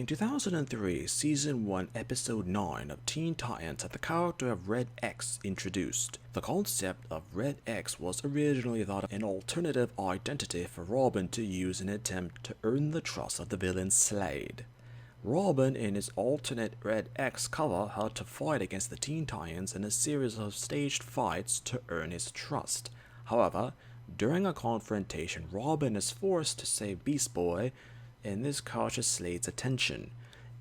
In 2003, Season 1, Episode 9 of Teen Titans had the character of Red X introduced. The concept of Red X was originally thought of an alternative identity for Robin to use in an attempt to earn the trust of the villain Slade. Robin, in his alternate Red X cover, had to fight against the Teen Titans in a series of staged fights to earn his trust. However, during a confrontation, Robin is forced to save Beast Boy, and this catches Slade's attention,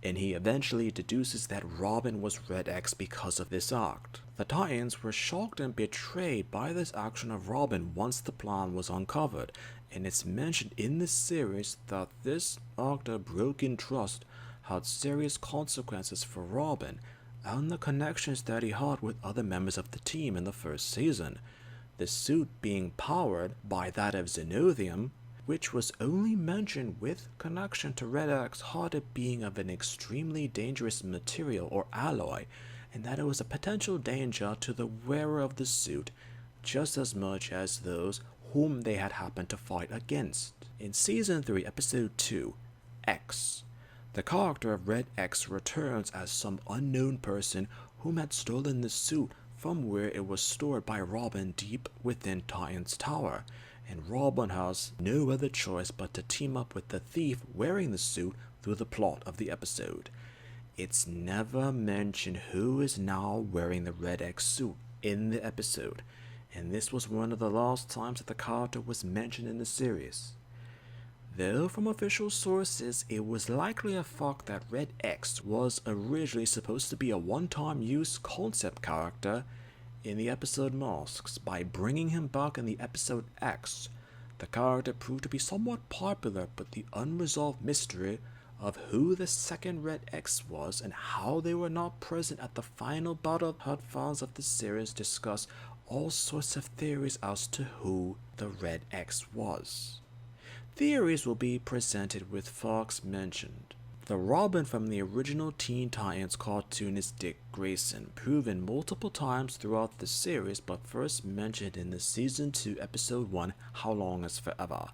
and he eventually deduces that Robin was Red X because of this act. The Titans were shocked and betrayed by this action of Robin once the plan was uncovered, and it's mentioned in this series that this act of broken trust had serious consequences for Robin and the connections that he had with other members of the team in the first season. The suit being powered by that of Xenothium, which was only mentioned with connection to Red X, had it being of an extremely dangerous material or alloy, and that it was a potential danger to the wearer of the suit just as much as those whom they had happened to fight against. In Season 3, Episode 2, X, the character of Red X returns as some unknown person whom had stolen the suit from where it was stored by Robin deep within Titan's tower, and Robin has no other choice but to team up with the thief wearing the suit through the plot of the episode. It's never mentioned who is now wearing the Red X suit in the episode, and this was one of the last times that the character was mentioned in the series. Though from official sources, it was likely a fact that Red X was originally supposed to be a one-time use concept character in the episode Masks. By bringing him back in the episode X, the character proved to be somewhat popular, but the unresolved mystery of who the second Red X was and how they were not present at the final battle had fans of the series discuss all sorts of theories as to who the Red X was. Theories will be presented with facts mentioned. The Robin from the original Teen Titans cartoon is Dick Grayson, proven multiple times throughout the series but first mentioned in the Season 2 Episode 1, How Long Is Forever.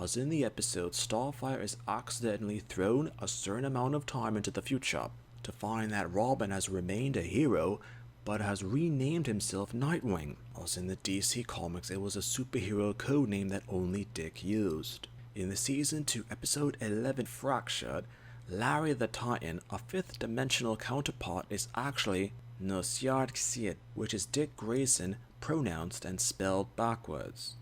As in the episode, Starfire is accidentally thrown a certain amount of time into the future to find that Robin has remained a hero but has renamed himself Nightwing. As in the DC Comics, it was a superhero codename that only Dick used. In the Season 2 Episode 11 Fractured, Larry the Titan, a fifth-dimensional counterpart, is actually Nosiard Xiet, which is Dick Grayson pronounced and spelled backwards.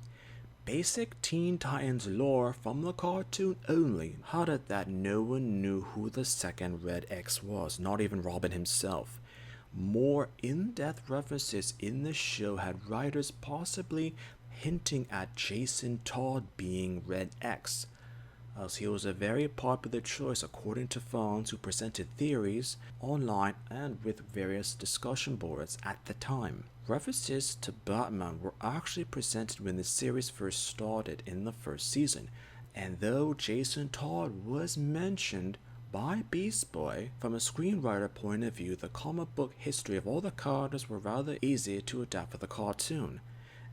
Basic Teen Titans lore from the cartoon only had it that no one knew who the second Red X was, not even Robin himself. More in-depth references in the show had writers possibly hinting at Jason Todd being Red X, as he was a very popular choice according to fans who presented theories online and with various discussion boards at the time. References to Batman were actually presented when the series first started in the first season, and though Jason Todd was mentioned by Beast Boy, from a screenwriter point of view, the comic book history of all the characters were rather easy to adapt for the cartoon,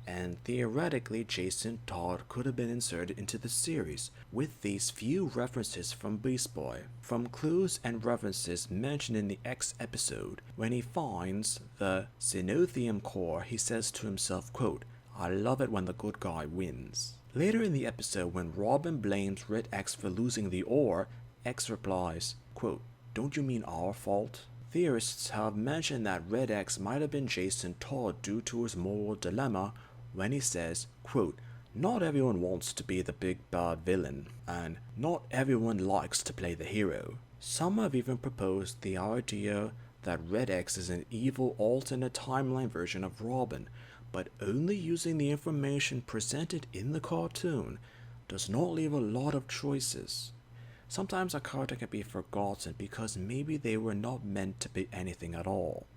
and theoretically Jason Todd could have been inserted into the series with these few references from Beast Boy. From clues and references mentioned in the X episode, when he finds the Xenothium core, he says to himself, quote, "I love it when the good guy wins." Later in the episode, when Robin blames Red X for losing the ore, X replies, quote, "Don't you mean our fault?" Theorists have mentioned that Red X might have been Jason Todd due to his moral dilemma when he says, quote, "Not everyone wants to be the big bad villain, and not everyone likes to play the hero." Some have even proposed the idea that Red X is an evil alternate timeline version of Robin, but only using the information presented in the cartoon does not leave a lot of choices. Sometimes a character can be forgotten because maybe they were not meant to be anything at all.